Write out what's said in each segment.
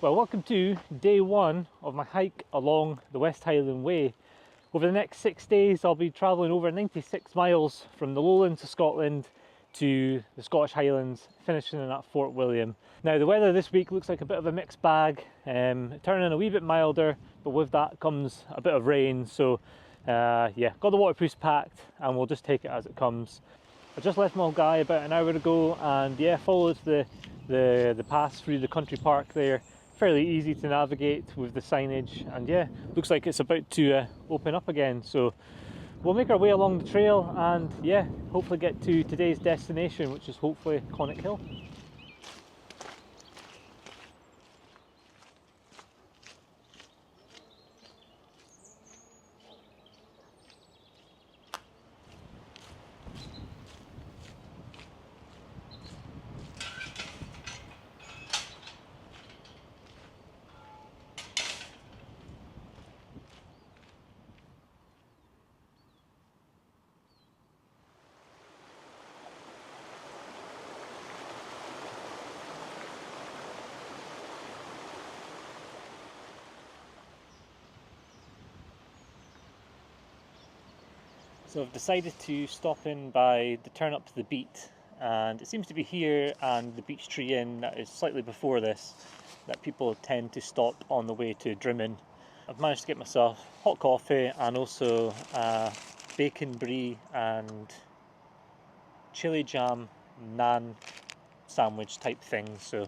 Well, welcome to day one of my hike along the West Highland Way. Over the next 6 days, I'll be travelling over 96 miles from the lowlands of Scotland to the Scottish Highlands, finishing at Fort William. Now, the weather this week looks like a bit of a mixed bag, turning a wee bit milder, but with that comes a bit of rain. So, yeah, got the waterproofs packed, and we'll just take it as it comes. I just left Mulgai about an hour ago, and yeah, followed the path through the country park there. Fairly easy to navigate with the signage, and yeah, looks like it's about to open up again. So we'll make our way along the trail and yeah, hopefully get to today's destination, which is hopefully Conic Hill. So I've decided to stop in by the Turn Up to the Beat, and it seems to be here and the Beech Tree Inn that is slightly before this that people tend to stop on the way to Drimmen. I've managed to get myself hot coffee and also a bacon brie and chili jam naan sandwich type thing, so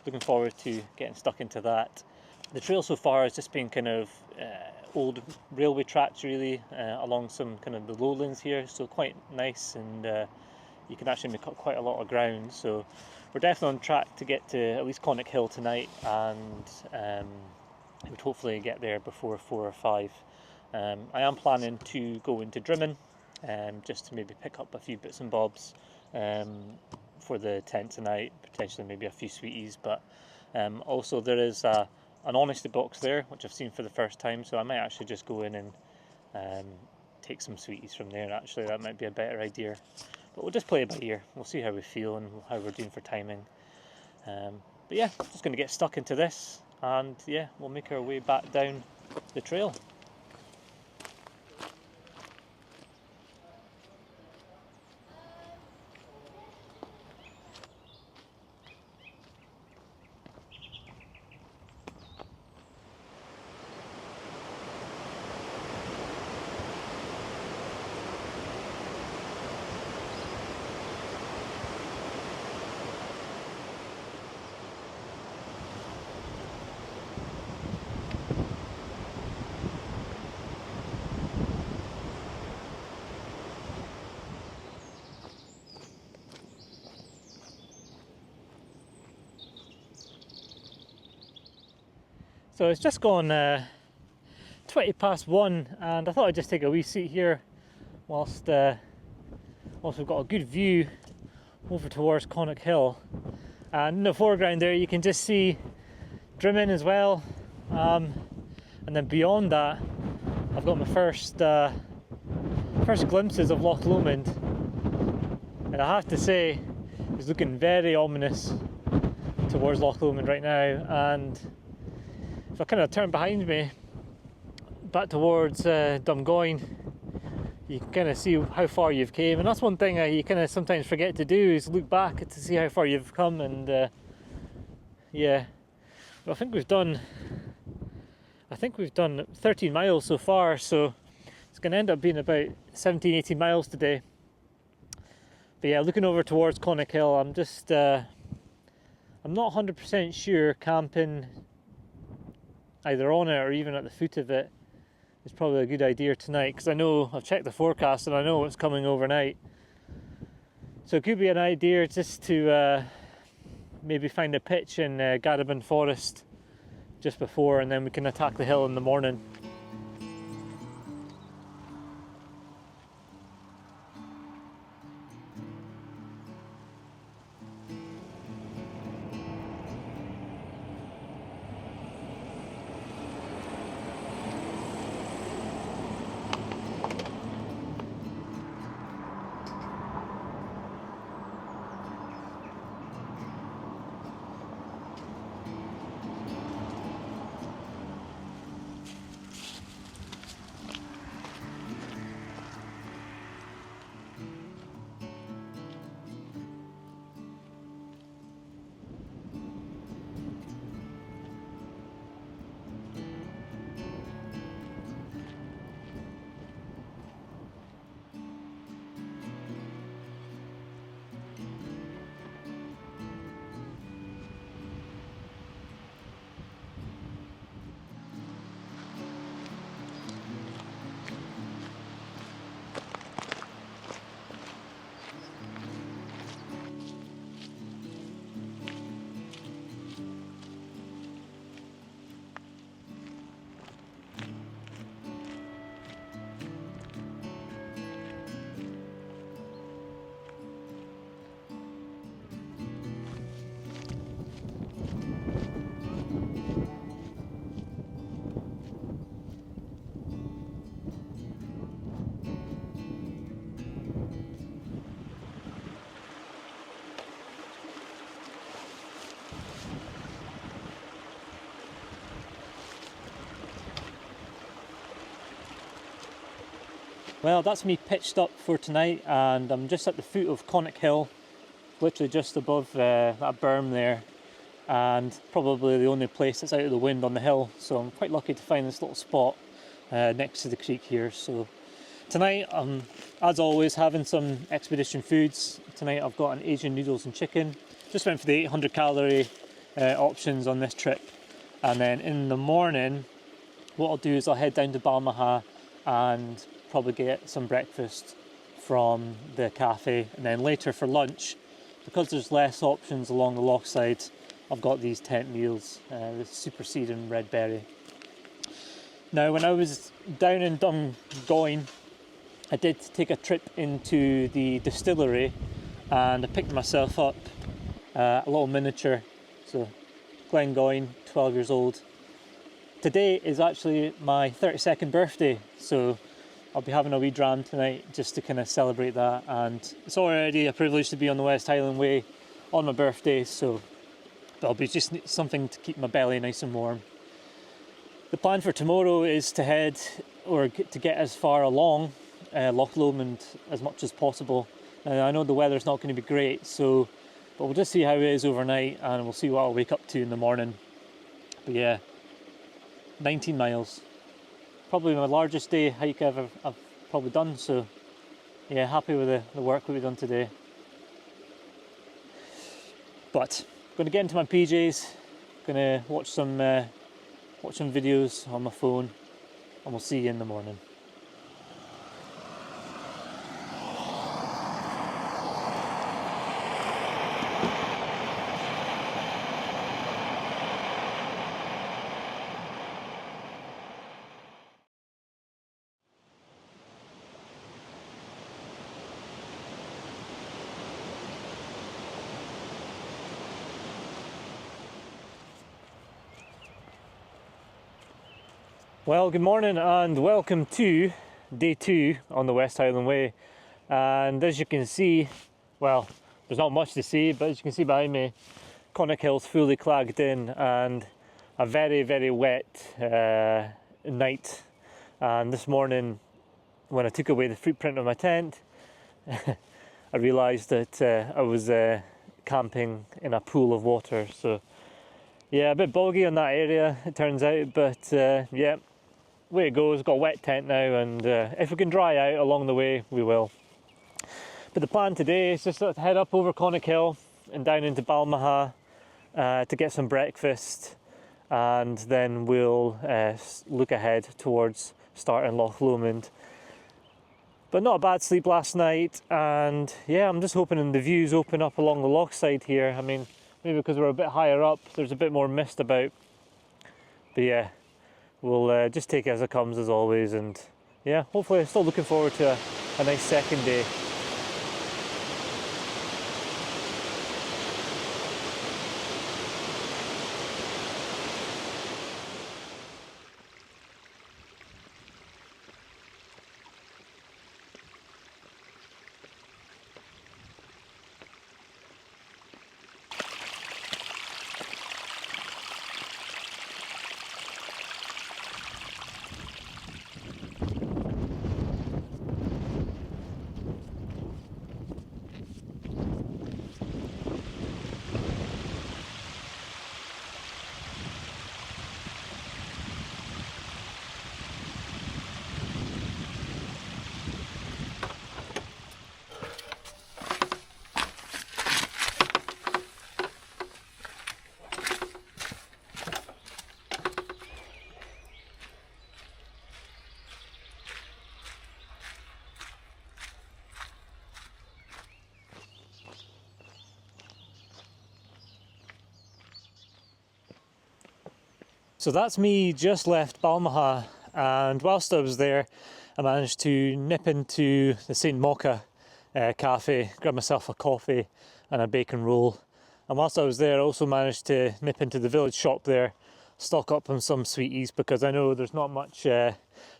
looking forward to getting stuck into that. The trail so far has just been kind of old railway tracks really, along some kind of the lowlands here, so quite nice, and you can actually make up quite a lot of ground. So we're definitely on track to get to at least Conic Hill tonight, and we would hopefully get there before 4 or 5. I am planning to go into Drimmen, just to maybe pick up a few bits and bobs for the tent tonight, potentially maybe a few sweeties, but also there is an honesty box there, which I've seen for the first time, so I might actually just go in and take some sweeties from there. Actually, that might be a better idea, but we'll just play it by ear. We'll see how we feel and how we're doing for timing. But yeah, just going to get stuck into this, and yeah, we'll make our way back down the trail. So it's just gone 20 past 1, and I thought I'd just take a wee seat here whilst we've got a good view over towards Conic Hill. And in the foreground there you can just see Drimmen as well, and then beyond that I've got my first glimpses of Loch Lomond, and I have to say it's looking very ominous towards Loch Lomond right now. And if I kind of turn behind me back towards Dumgoyne, you can kind of see how far you've came, and that's one thing you kind of sometimes forget to do, is look back to see how far you've come. And yeah, well, I think we've done 13 miles so far, so it's going to end up being about 17-18 miles today. But yeah, looking over towards Conic Hill, I'm not 100% sure camping either on it or even at the foot of it is probably a good idea tonight, because I know I've checked the forecast and I know it's coming overnight. So it could be an idea just to maybe find a pitch in Garabin Forest just before, and then we can attack the hill in the morning. Well, that's me pitched up for tonight, and I'm just at the foot of Connacht Hill, literally just above that berm there, and probably the only place that's out of the wind on the hill, so I'm quite lucky to find this little spot next to the creek here. So tonight, as always, having some expedition foods. Tonight I've got an Asian noodles and chicken. Just went for the 800 calorie options on this trip, and then in the morning what I'll do is I'll head down to Balmaha and probably get some breakfast from the cafe, and then later for lunch, because there's less options along the loch side, I've got these tent meals with super seed and red berry. Now, when I was down in Dungoyne, I did take a trip into the distillery and I picked myself up a little miniature. So Glengoyne, 12 years old. Today is actually my 32nd birthday, so I'll be having a wee dram tonight just to kind of celebrate that, and it's already a privilege to be on the West Highland Way on my birthday, so that'll be just something to keep my belly nice and warm. The plan for tomorrow is to head, or to get as far along Loch Lomond as much as possible. Now, I know the weather's not going to be great, but we'll just see how it is overnight and we'll see what I'll wake up to in the morning. But yeah, 19 miles. Probably my largest day hike I've probably done, so yeah, happy with the work that we've done today. But I'm going to get into my PJs, going to watch some videos on my phone, and we'll see you in the morning. Well, good morning and welcome to day 2 on the West Highland Way. And as you can see, well, there's not much to see, but as you can see behind me, Connacht Hill's fully clagged in, and a very, very wet night. And this morning, when I took away the footprint of my tent, I realised that I was camping in a pool of water. So yeah, a bit boggy on that area, it turns out, but yeah, way it goes. Got a wet tent now, and if we can dry out along the way, we will. But the plan today is just to head up over Connacht Hill and down into Balmaha to get some breakfast, and then we'll look ahead towards starting Loch Lomond. But not a bad sleep last night, and yeah, I'm just hoping the views open up along the loch side here. I mean, maybe because we're a bit higher up, there's a bit more mist about. But yeah, we'll just take it as it comes, as always, and yeah, hopefully still looking forward to a nice second day. So that's me just left Balmaha, and whilst I was there I managed to nip into the St Mocca cafe, grab myself a coffee and a bacon roll, and whilst I was there I also managed to nip into the village shop there, stock up on some sweeties, because I know there's not much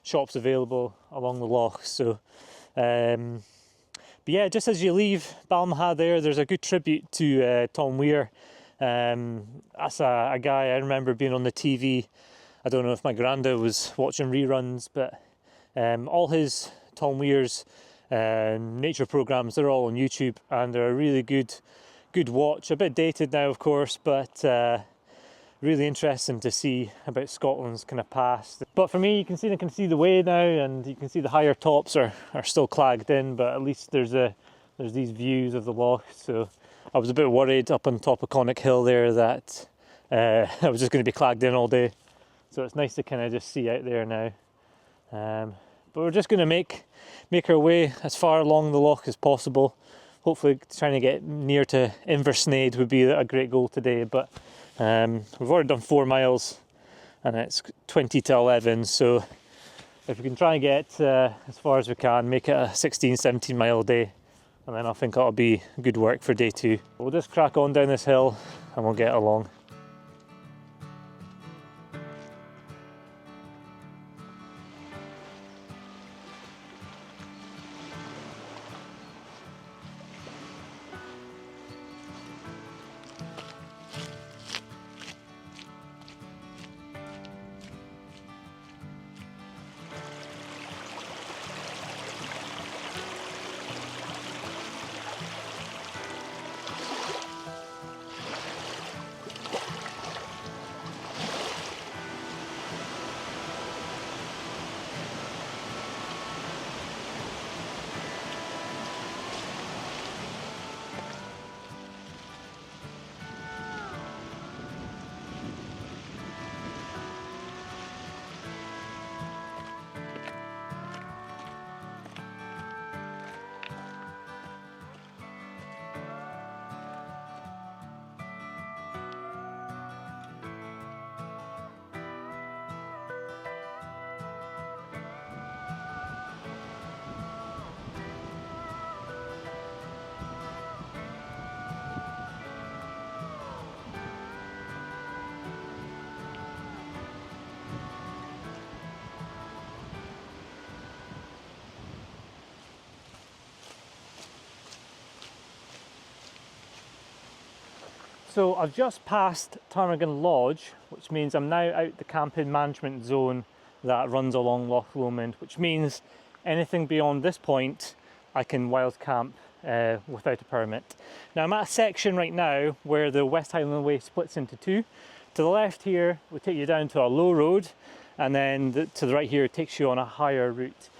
shops available along the loch. So but yeah, just as you leave Balmaha there's a good tribute to Tom Weir. That's a guy I remember being on the TV. I don't know if my granda was watching reruns, but all his Tom Weir's nature programs. They're all on YouTube, and they're a really good watch. A bit dated now, of course, but really interesting to see about Scotland's kind of past. But for me, you can see the way now, and you can see the higher tops are still clagged in, but at least there's these views of the loch. So I was a bit worried up on top of Connick Hill there that I was just going to be clagged in all day. So it's nice to kind of just see out there now. But we're just going to make our way as far along the loch as possible. Hopefully trying to get near to Inversnaid would be a great goal today, but we've already done 4 miles and it's 20 to 11, so if we can try and get as far as we can, make it a 16-17 mile day, and then I think that'll be good work for day 2. We'll just crack on down this hill and we'll get along. So I've just passed Ptarmigan Lodge, which means I'm now out the camping management zone that runs along Loch Lomond, which means anything beyond this point I can wild camp without a permit. Now I'm at a section right now where the West Highland Way splits into 2. To the left here will take you down to a low road, and then to the right here takes you on a higher route.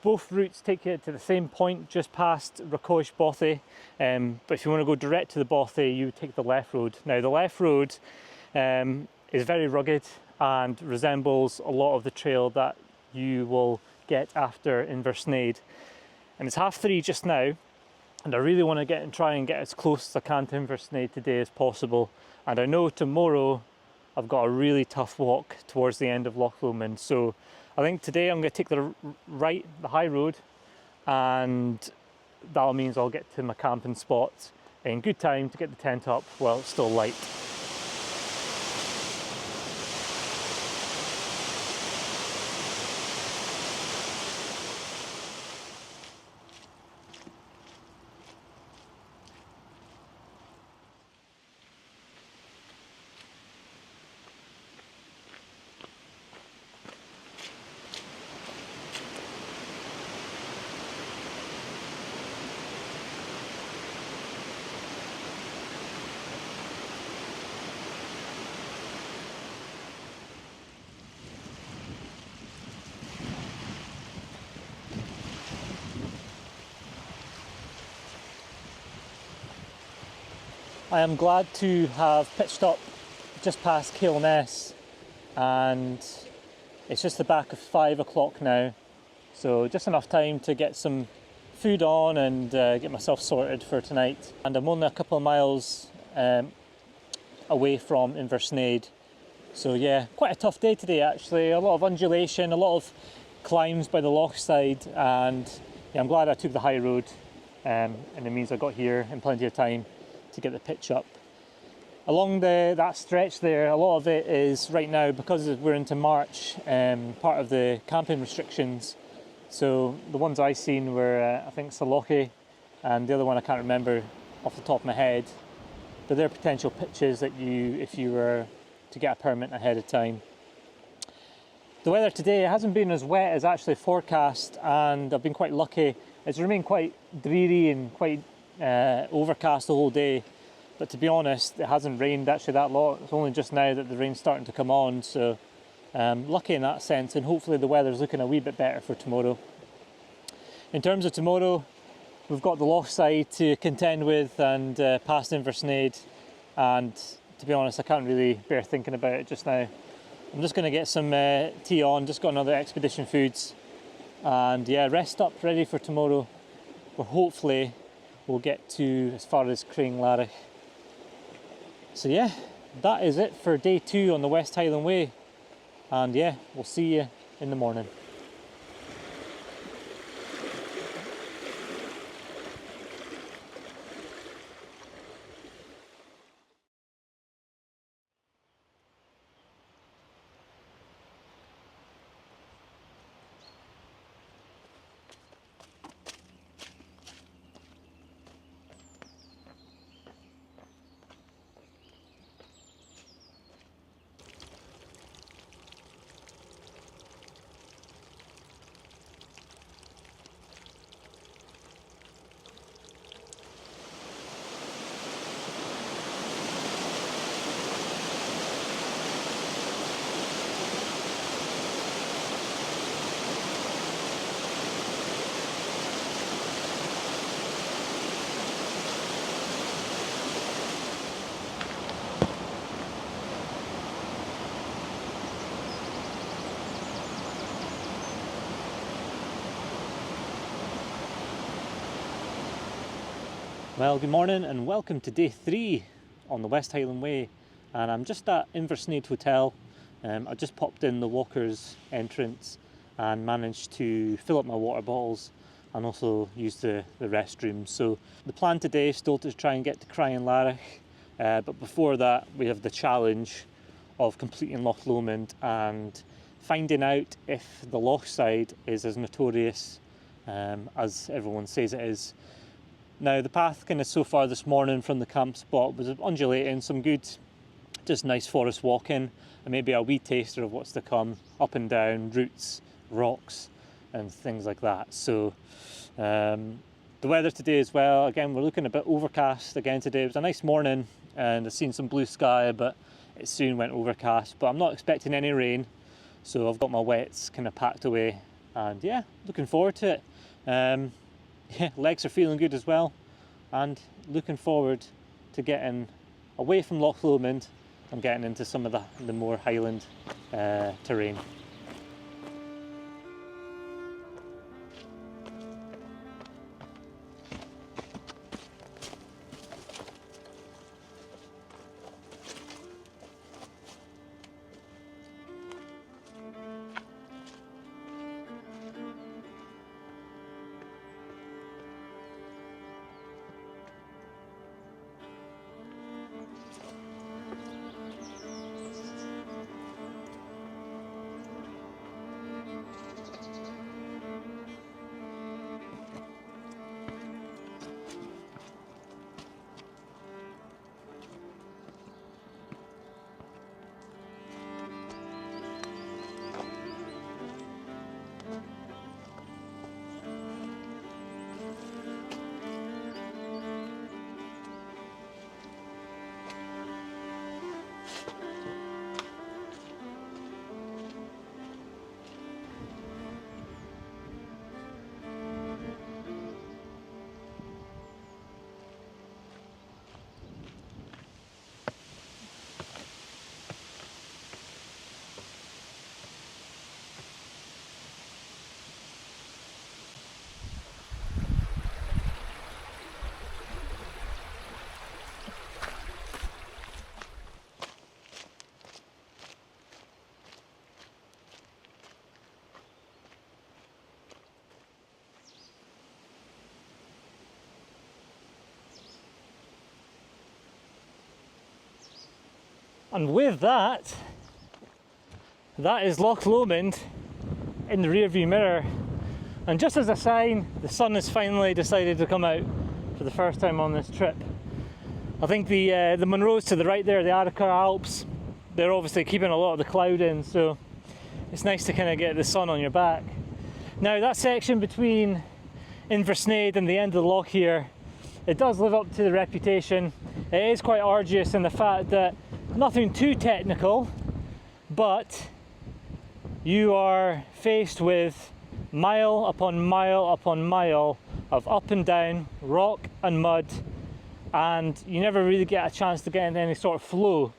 Both routes take you to the same point, just past Racoish Bothy, but if you want to go direct to the Bothy, you take the left road. Now the left road is very rugged and resembles a lot of the trail that you will get after Inversnaid. And it's 3:30 just now, and I really want to try and get as close as I can to Inversnaid today as possible. And I know tomorrow I've got a really tough walk towards the end of Loch Lomond, so I think today I'm going to take the high road, and that means I'll get to my camping spot in good time to get the tent up while it's still light. I am glad to have pitched up just past Cailness, and it's just the back of 5 o'clock now, so just enough time to get some food on and get myself sorted for tonight. And I'm only a couple of miles away from Inversnaid, so yeah, quite a tough day today actually. A lot of undulation, a lot of climbs by the loch side, and yeah, I'm glad I took the high road, and it means I got here in plenty of time to get the pitch up. Along that stretch there, a lot of it is right now, because we're into March, part of the camping restrictions. So the ones I seen were I think Salochy, and the other one I can't remember off the top of my head, but they're potential pitches that if you were to get a permit ahead of time. The weather today hasn't been as wet as actually forecast, and I've been quite lucky. It's remained quite dreary and quite overcast the whole day, but to be honest, it hasn't rained actually that lot. It's only just now that the rain's starting to come on, so lucky in that sense, and hopefully the weather's looking a wee bit better for tomorrow. In terms of tomorrow, we've got the loch side to contend with and past Inversnaid, and to be honest, I can't really bear thinking about it just now. I'm just going to get some tea on, just got another expedition foods, and yeah, rest up, ready for tomorrow, where hopefully we'll get to as far as Craiglarich. So yeah, that is it for day 2 on the West Highland Way, and yeah, we'll see you in the morning. Well, good morning and welcome to day 3 on the West Highland Way, and I'm just at Inversnaid Hotel. I just popped in the walkers entrance and managed to fill up my water bottles and also use the restroom. So the plan today is still to try and get to Craiglarich, but before that we have the challenge of completing Loch Lomond and finding out if the loch side is as notorious as everyone says it is. Now the path kind of so far this morning from the camp spot was undulating, some good, just nice forest walking, and maybe a wee taster of what's to come, up and down, roots, rocks and things like that. So the weather today as well, again we're looking a bit overcast again today. It was a nice morning and I've seen some blue sky, but it soon went overcast, but I'm not expecting any rain, so I've got my wets kind of packed away, and yeah, looking forward to it. Yeah, legs are feeling good as well, and looking forward to getting away from Loch Lomond and getting into some of the more highland terrain. And with that, that is Loch Lomond in the rear view mirror. And just as a sign, the sun has finally decided to come out for the first time on this trip. I think the Munros to the right there, the Arrochar Alps, they're obviously keeping a lot of the cloud in, so it's nice to kind of get the sun on your back. Now that section between Inversnaid and the end of the loch here, it does live up to the reputation. It is quite arduous in the fact that nothing too technical, but you are faced with mile upon mile upon mile of up and down, rock and mud, and you never really get a chance to get into any sort of flow.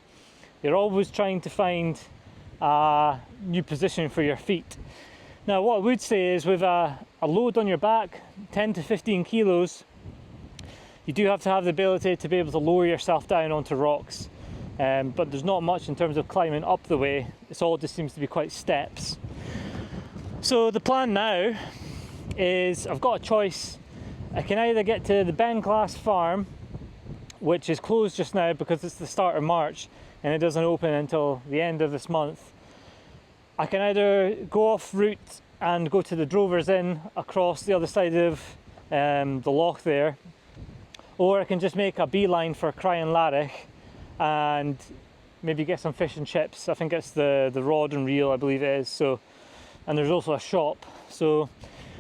You're always trying to find a new position for your feet. Now what I would say is with a load on your back, 10 to 15 kilos, you do have to have the ability to be able to lower yourself down onto rocks. But there's not much in terms of climbing up the way. It's all just seems to be quite steps. So the plan now is I've got a choice. I can either get to the Benglass farm, which is closed just now because it's the start of March and it doesn't open until the end of this month. I can either go off route and go to the Drovers Inn across the other side of the loch there, or I can just make a beeline for Crying Larich and maybe get some fish and chips. I think it's the rod and reel, I believe it is. So, and there's also a shop. So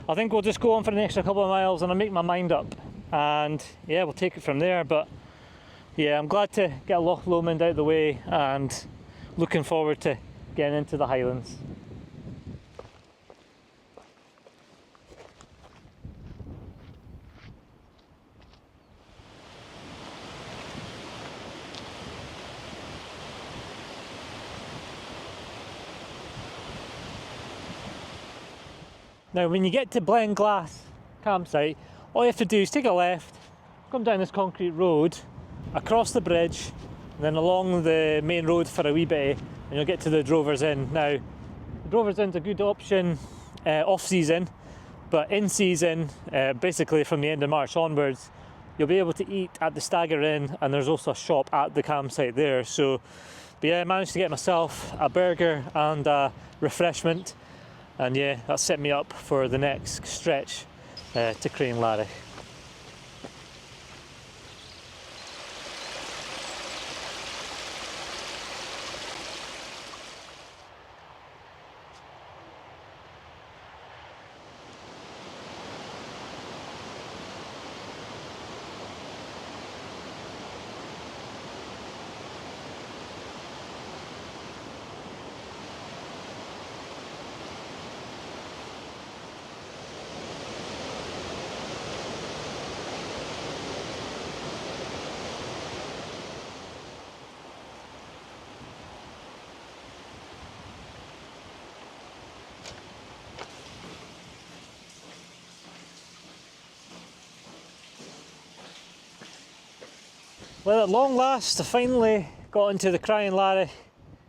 I think we'll just go on for the extra couple of miles and I'll make my mind up. And yeah, we'll take it from there. But yeah, I'm glad to get Loch Lomond out of the way and looking forward to getting into the Highlands. Now when you get to Benglass campsite, all you have to do is take a left, come down this concrete road, across the bridge, and then along the main road for a wee bit, and you'll get to the Drovers Inn. Now, the Drovers Inn's a good option off-season, but in season, basically from the end of March onwards, you'll be able to eat at the Stagger Inn, and there's also a shop at the campsite there. So, but yeah, I managed to get myself a burger and a refreshment. And yeah, that set me up for the next stretch to Crying Larich. Well, at long last, I finally got into the Crying Larich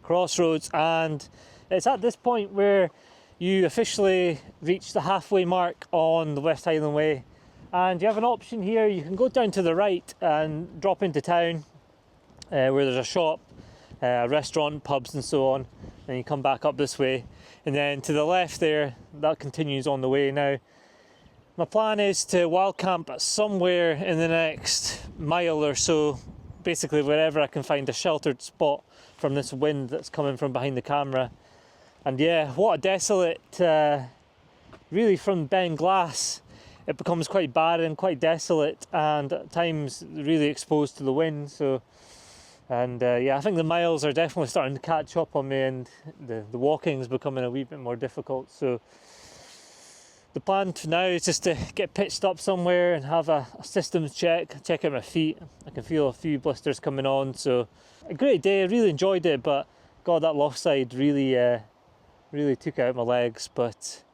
crossroads, and it's at this point where you officially reach the halfway mark on the West Highland Way. And you have an option here. You can go down to the right and drop into town where there's a shop, a restaurant, pubs and so on, and you come back up this way. And then to the left there, that continues on the way. Now, my plan is to wild camp somewhere in the next mile or so, basically wherever I can find a sheltered spot from this wind that's coming from behind the camera. And yeah, what a desolate, really from Benglass, it becomes quite barren, quite desolate, and at times really exposed to the wind. So, and yeah, I think the miles are definitely starting to catch up on me, and the walking is becoming a wee bit more difficult. So the plan for now is just to get pitched up somewhere and have a systems check out my feet. I can feel a few blisters coming on. So a great day, I really enjoyed it, but God, that loft side really took out my legs. But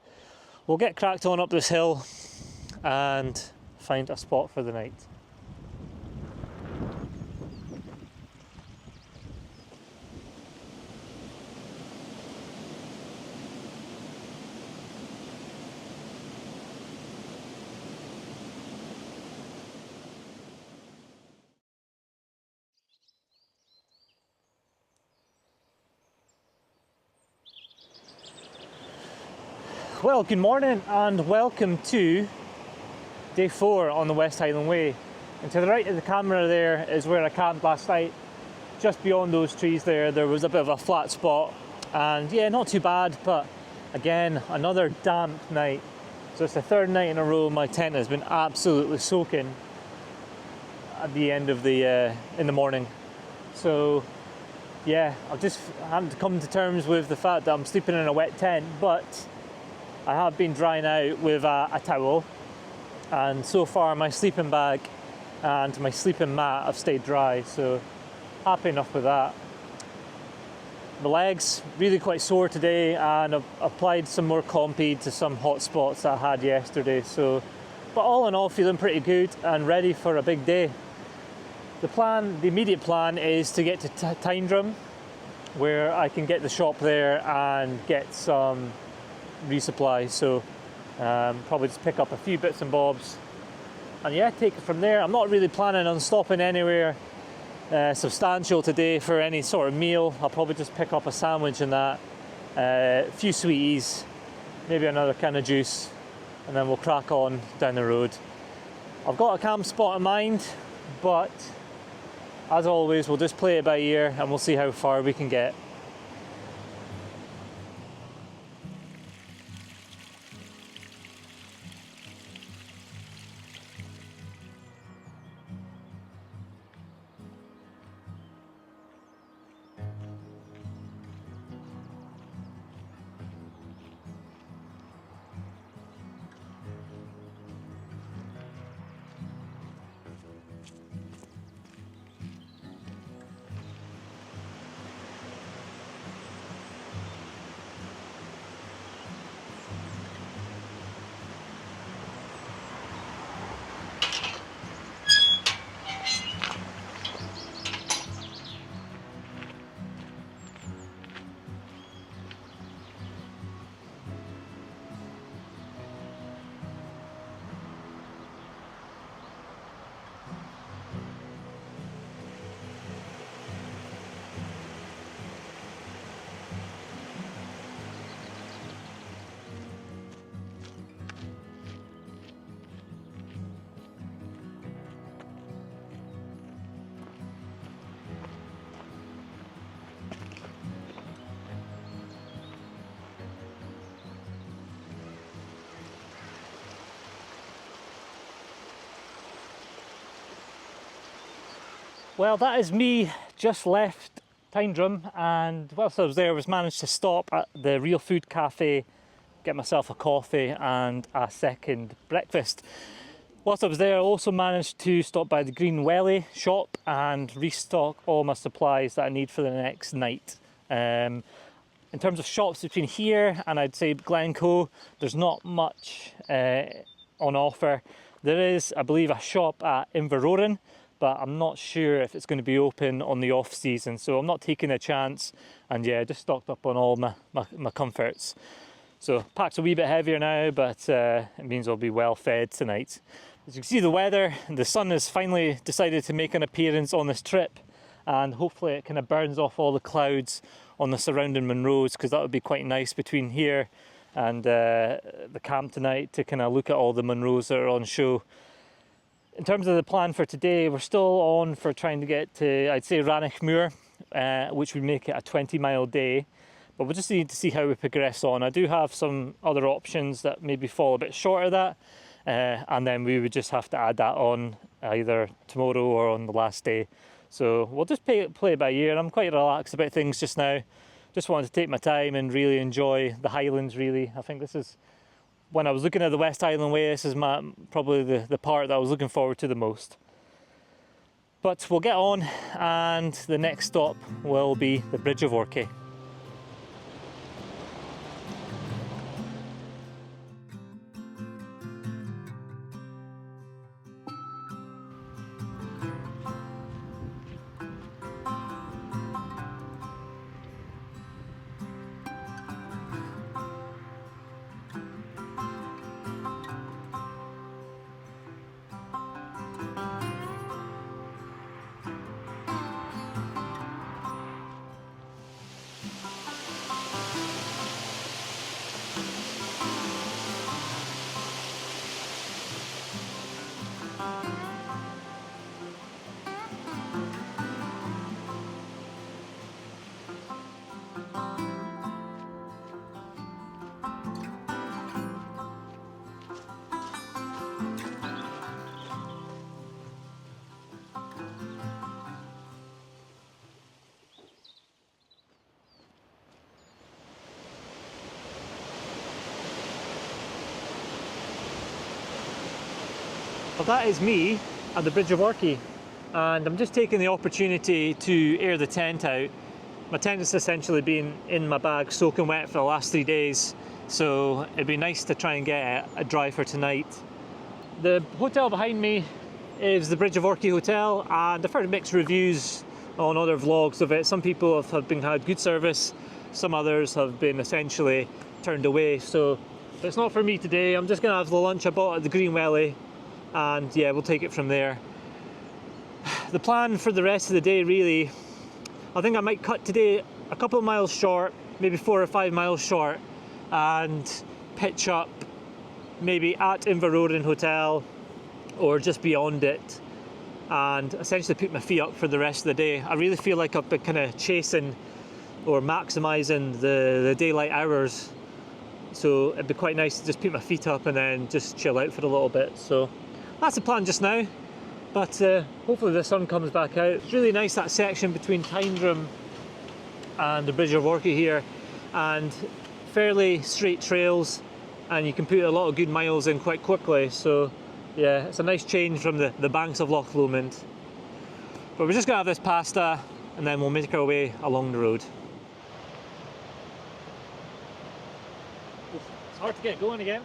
we'll get cracked on up this hill and find a spot for the night. Well, good morning and welcome to day 4 on the West Highland Way. And to the right of the camera there is where I camped last night. Just beyond those trees there was a bit of a flat spot And yeah, not too bad, but again, another damp night. So it's the third night in a row my tent has been absolutely soaking at the end of the in the morning. So yeah, I've just had to come to terms with the fact that I'm sleeping in a wet tent, but I have been drying out with a towel, and so far my sleeping bag and my sleeping mat have stayed dry, so happy enough with that. My legs really quite sore today, and I've applied some more Compeed to some hot spots that I had yesterday, so but all in all feeling pretty good and ready for a big day. The immediate plan is to get to Tyndrum, where I can get the shop there and get some resupply, so probably just pick up a few bits and bobs and yeah, take it from there. I'm not really planning on stopping anywhere substantial today for any sort of meal. I'll probably just pick up a sandwich and that, a few sweeties, maybe another can of juice, and then we'll crack on down the road. I've got a camp spot in mind, but as always we'll just play it by ear and we'll see how far we can get. Well, that is me just left Tyndrum, and whilst I was there I was managed to stop at the Real Food Cafe, get myself a coffee and a second breakfast. Whilst I was there I also managed to stop by the Green Welly shop and restock all my supplies that I need for the next night. In terms of shops between here and I'd say Glencoe, there's not much on offer. There is, I believe, a shop at Inveroran, but I'm not sure if it's going to be open on the off season, so I'm not taking a chance, and yeah, just stocked up on all my comforts. So pack's a wee bit heavier now, but it means I'll be well fed tonight. As you can see, the weather, the sun has finally decided to make an appearance on this trip, and hopefully it kind of burns off all the clouds on the surrounding Munros, because that would be quite nice between here and the camp tonight to kind of look at all the Munros that are on show. In terms of the plan for today, we're still on for trying to get to, I'd say, Rannochmuir, which would make it a 20-mile day. But we'll just need to see how we progress on. I do have some other options that maybe fall a bit short of that, and then we would just have to add that on either tomorrow or on the last day. So we'll just play it by ear. I'm quite relaxed about things just now. Just wanted to take my time and really enjoy the Highlands, really. I think this is, when I was looking at the West Highland Way, this is probably the part that I was looking forward to the most. But we'll get on, and the next stop will be the Bridge of Orchay. that is me at the Bridge of Orkney, and I'm just taking the opportunity to air the tent out. My tent has essentially been in my bag soaking wet for the last 3 days, so it'd be nice to try and get a dry for tonight. The hotel behind me is the Bridge of Orkney Hotel, and I've heard mixed reviews on other vlogs of it. Some people have had good service, some others have been essentially turned away, so it's not for me today. I'm just going to have the lunch I bought at the Green Welly, and yeah, we'll take it from there. The plan for the rest of the day, really, I think I might cut today a couple of miles short, maybe 4 or 5 miles short, and pitch up maybe at Inveroden Hotel or just beyond it, and essentially put my feet up for the rest of the day. I really feel like I've been kind of chasing or maximising the daylight hours, so it'd be quite nice to just put my feet up and then just chill out for a little bit. So that's the plan just now, but hopefully the sun comes back out. It's really nice, that section between Tyndrum and the Bridge of Orkney here, and fairly straight trails, and you can put a lot of good miles in quite quickly. So yeah, it's a nice change from the banks of Loch Lomond. But we're just gonna have this pasta and then we'll make our way along the road. It's hard to get going again.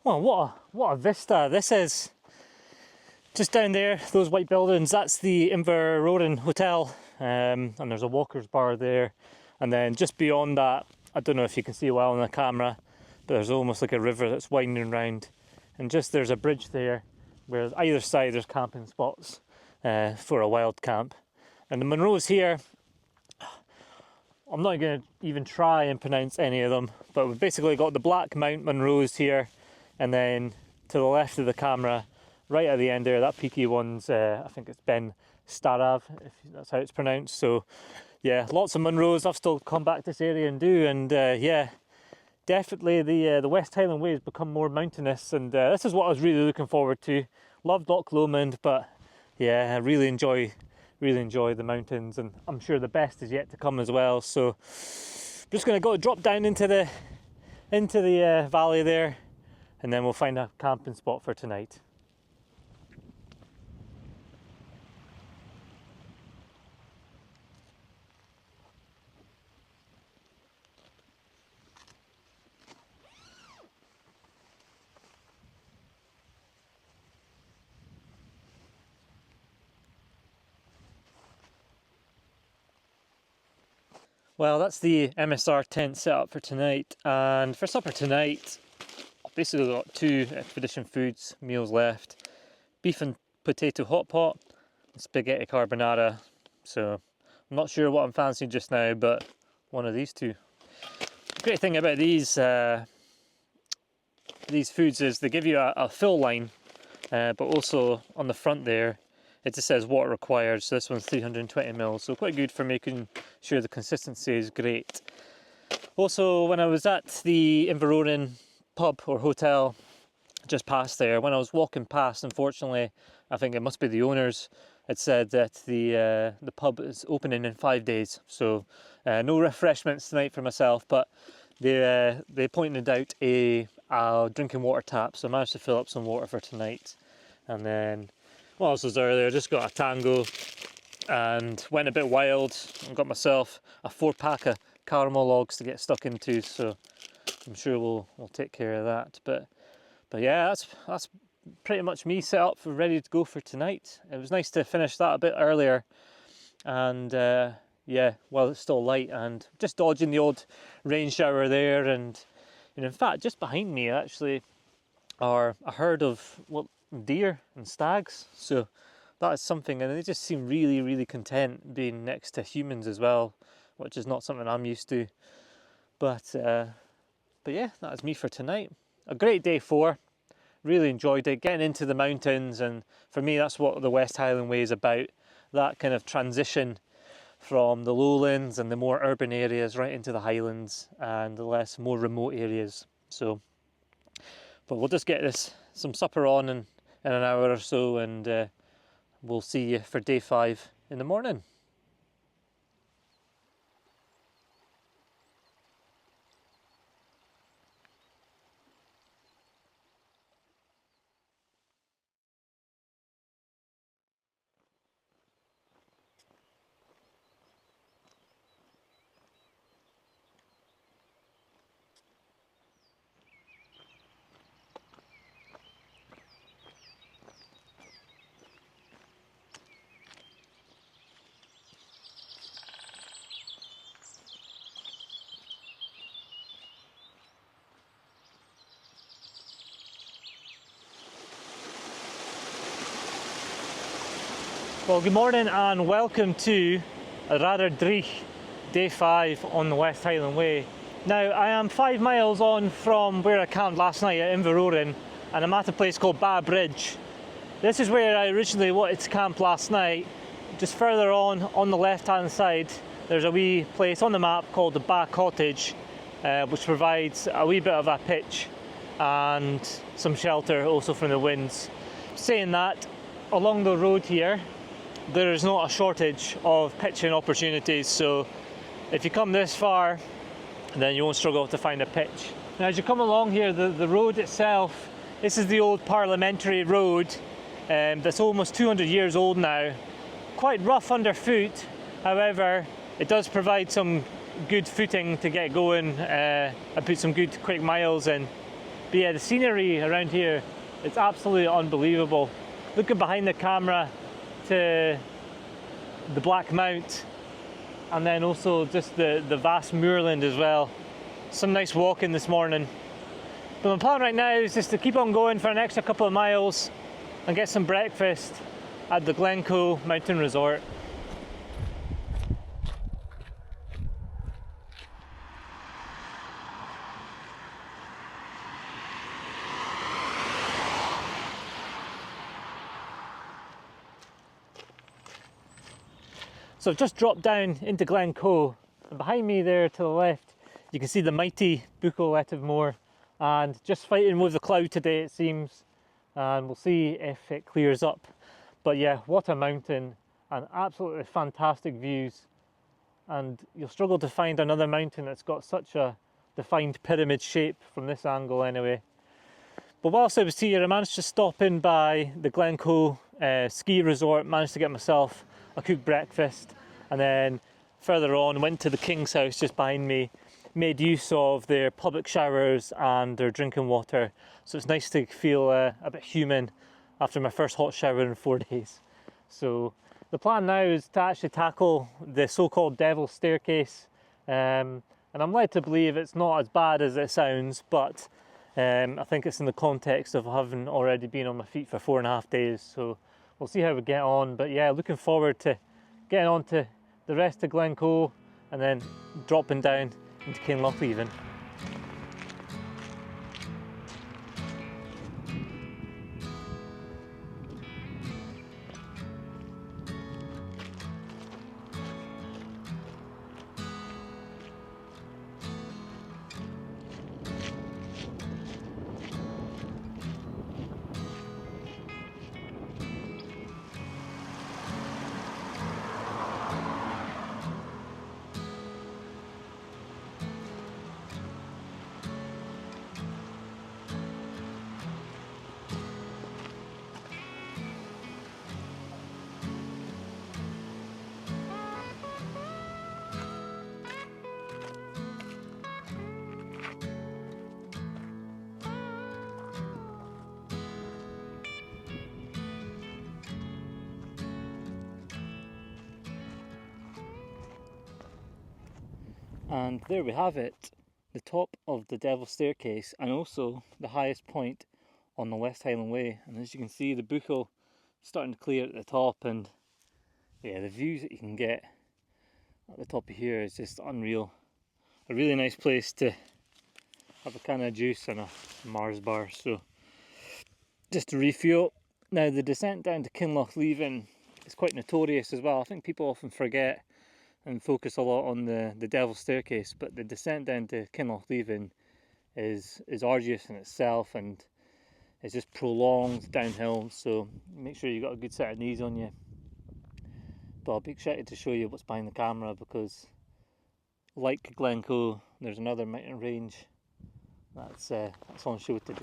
Well, what a vista this is. Just down there, those white buildings, that's the Inveroden Hotel, and there's a walker's bar there. And then just beyond that, I don't know if you can see well on the camera, but there's almost like a river that's winding round. And just there's a bridge there, where either side there's camping spots for a wild camp. And the Munros here, I'm not going to even try and pronounce any of them, but we've basically got the Black Mount Munros here, and then to the left of the camera, right at the end there, that peaky one's, I think it's Ben Starav, if that's how it's pronounced. So yeah, lots of Munros I've still come back to this area and do, and yeah, definitely the West Highland Way has become more mountainous, and this is what I was really looking forward to. Loved Loch Lomond, but yeah, I really enjoy the mountains, and I'm sure the best is yet to come as well. So I'm just going to go drop down into the valley there, and then we'll find a camping spot for tonight. Well, that's the MSR tent set up for tonight, and for supper tonight, I've basically got 2 Expedition Foods meals left: beef and potato hot pot and spaghetti carbonara. So I'm not sure what I'm fancying just now, but one of these 2. The great thing about these foods is they give you a fill line, but also on the front there it just says water required. So this one's 320 ml, so quite good for making sure the consistency is great. Also, when I was at the Inveroden pub or hotel just past there, when I was walking past, unfortunately, I think it must be the owners, it said that the pub is opening in 5 days. So no refreshments tonight for myself, but they pointed out a drinking water tap, so I managed to fill up some water for tonight. And then what else was there? Just got a tango and went a bit wild and got myself a 4-pack of caramel logs to get stuck into, so I'm sure we'll take care of that. But yeah, that's pretty much me set up for ready to go for tonight. It was nice to finish that a bit earlier, and yeah, while it's still light, and just dodging the odd rain shower there. And in fact, just behind me actually are a herd of deer and stags, so that is something, and they just seem really content being next to humans as well, which is not something I'm used to. But yeah, that is me for tonight. A great day 4. Really enjoyed it, getting into the mountains, and for me that's what the West Highland Way is about. that kind of transition from the lowlands and the more urban areas right into the highlands and the more remote areas. So, but we'll just get some supper on in an hour or so, and we'll see you for day 5 in the morning. Well, good morning and welcome to a rather dreich day 5 on the West Highland Way. Now, I am 5 miles on from where I camped last night at Inveroran, and I'm at a place called Ba Bridge. This is where I originally wanted to camp last night. Just further on the left hand side, there's a wee place on the map called the Ba Cottage, which provides a wee bit of a pitch and some shelter also from the winds. Saying that, along the road here, there is not a shortage of pitching opportunities, so if you come this far, then you won't struggle to find a pitch. Now, as you come along here, the road itself, this is the old parliamentary road that's almost 200 years old now. Quite rough underfoot, however, it does provide some good footing to get going and put some good quick miles in. But yeah, the scenery around here, it's absolutely unbelievable. Looking behind the camera to the Black Mount, and then also just the vast moorland as well. Some nice walking this morning. But my plan right now is just to keep on going for an extra couple of miles and get some breakfast at the Glencoe Mountain Resort. So I've just dropped down into Glencoe, and behind me there to the left you can see the mighty Buchan Leitib Moor, and just fighting with the cloud today it seems, and we'll see if it clears up. But yeah, what a mountain, and absolutely fantastic views, and you'll struggle to find another mountain that's got such a defined pyramid shape from this angle anyway. But whilst I was here, I managed to stop in by the Glencoe ski resort, managed to get myself a cooked breakfast, and then further on went to the King's House just behind me, made use of their public showers and their drinking water, so it's nice to feel a bit human after my first hot shower in 4 days. So the plan now is to actually tackle the so-called Devil's Staircase, and I'm led to believe it's not as bad as it sounds, but I think it's in the context of having already been on my feet for 4.5 days, so we'll see how we get on. But yeah, looking forward to getting on to the rest of Glencoe and then dropping down into Kinlochleven. And there we have it, the top of the Devil's Staircase, and also the highest point on the West Highland Way. And as you can see, the Buchan starting to clear at the top, and yeah, the views that you can get at the top of here is just unreal. A really nice place to have a can of juice and a Mars bar. So just to refuel. Now the descent down to Kinlochleven it's quite notorious as well. I think people often forget and focus a lot on the Devil's Staircase, but the descent down to Kinlochleven is arduous in itself, and it's just prolonged downhill, so make sure you've got a good set of knees on you. But I'll be excited to show you what's behind the camera, because like Glencoe, there's another mountain range that's on show today.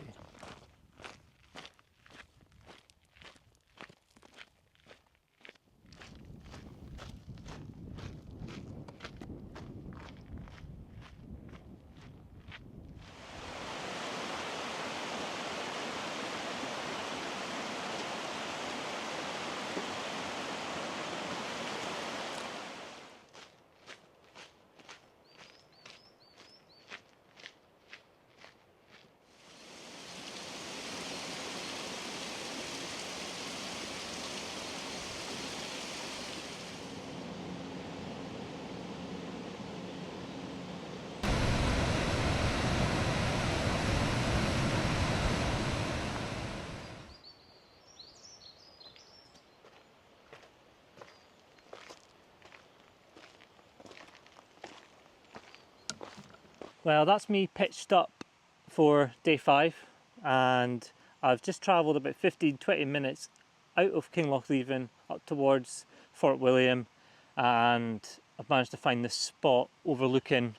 Well, that's me pitched up for day 5, and I've just travelled about 15-20 minutes out of Kinlochleven up towards Fort William, and I've managed to find this spot overlooking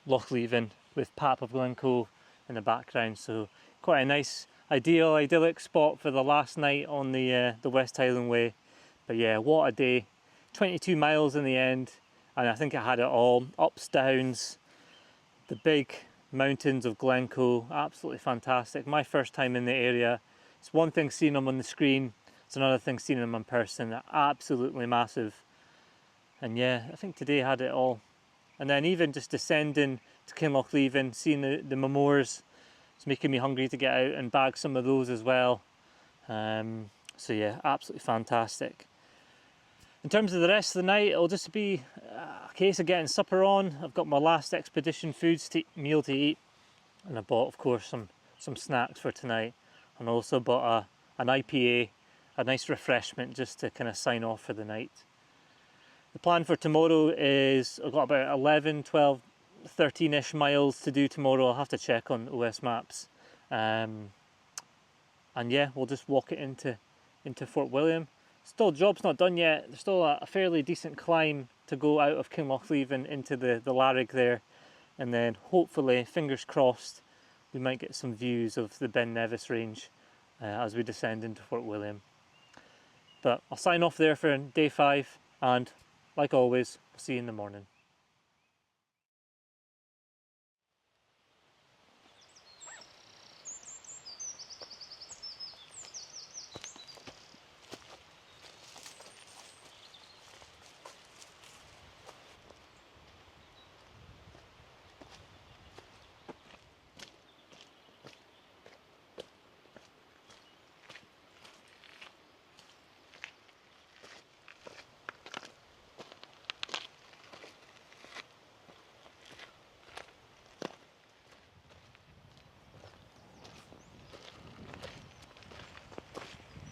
Lochleven with Pap of Glencoe in the background. So quite a nice, idyllic spot for the last night on the West Highland Way. But yeah, what a day! 22 miles in the end, and I think I had it all. Ups, downs, the big mountains of Glencoe, absolutely fantastic. My first time in the area. It's one thing seeing them on the screen, it's another thing seeing them in person. They're absolutely massive. And yeah, I think today had it all. And then even just descending to Kinlochleven, seeing the moors, it's making me hungry to get out and bag some of those as well. So yeah, absolutely fantastic. In terms of the rest of the night, it'll just be a case of getting supper on. I've got my last expedition meal to eat, and I bought, of course, some snacks for tonight, and also bought an IPA, a nice refreshment, just to kind of sign off for the night. The plan for tomorrow is I've got about 11, 12, 13-ish miles to do tomorrow. I'll have to check on OS Maps. And yeah, we'll just walk it into Fort William. Still, job's not done yet. There's still a fairly decent climb to go out of Kinlochleven into the Larrig there. And then hopefully, fingers crossed, we might get some views of the Ben Nevis range as we descend into Fort William. But I'll sign off there for day 5, and like always, we'll see you in the morning.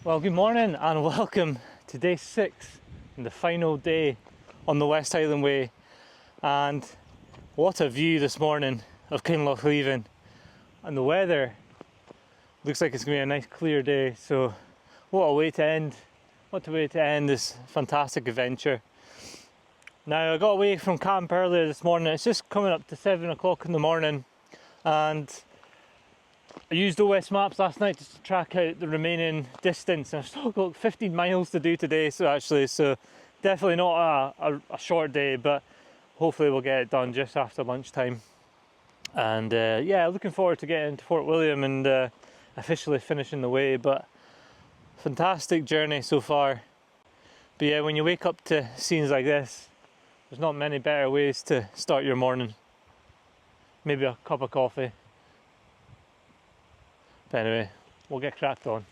Well, good morning and welcome to day 6 and the final day on the West Highland Way. And what a view this morning of Kinlochleven, and the weather looks like it's going to be a nice clear day. So what a way to end this fantastic adventure. Now, I got away from camp earlier this morning. It's just coming up to 7 o'clock in the morning, and I used OS Maps last night just to track out the remaining distance, and I've still got 15 miles to do today, so definitely not a short day, but hopefully we'll get it done just after lunchtime. And yeah, looking forward to getting to Fort William and officially finishing the way. But fantastic journey so far. But yeah, when you wake up to scenes like this, there's not many better ways to start your morning. Maybe a cup of coffee. But anyway, we'll get cracked on.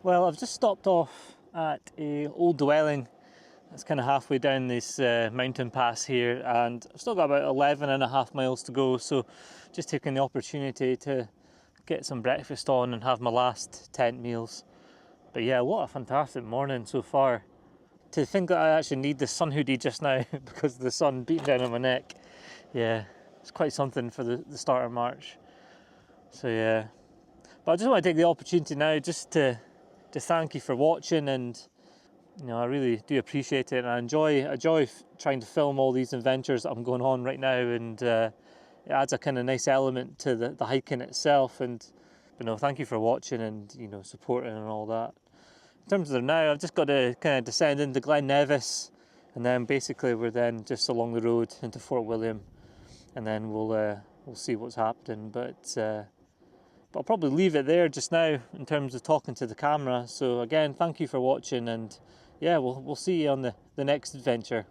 Well, I've just stopped off at a old dwelling that's kind of halfway down this mountain pass here, and I've still got about 11.5 miles to go, so just taking the opportunity to get some breakfast on and have my last tent meals. But yeah, what a fantastic morning so far. To think that I actually need the sun hoodie just now because of the sun beating down on my neck. Yeah, it's quite something for the start of March. So yeah, but I just want to take the opportunity now just to thank you for watching, and I really do appreciate it, and I enjoy trying to film all these adventures that I'm going on right now, and it adds a kind of nice element to the hiking itself. And thank you for watching and supporting and all that. In terms of now, I've just got to kind of descend into Glen Nevis, and then basically we're then just along the road into Fort William, and then we'll see what's happening. But I'll probably leave it there just now in terms of talking to the camera. So again, thank you for watching, and yeah, we'll see you on the next adventure.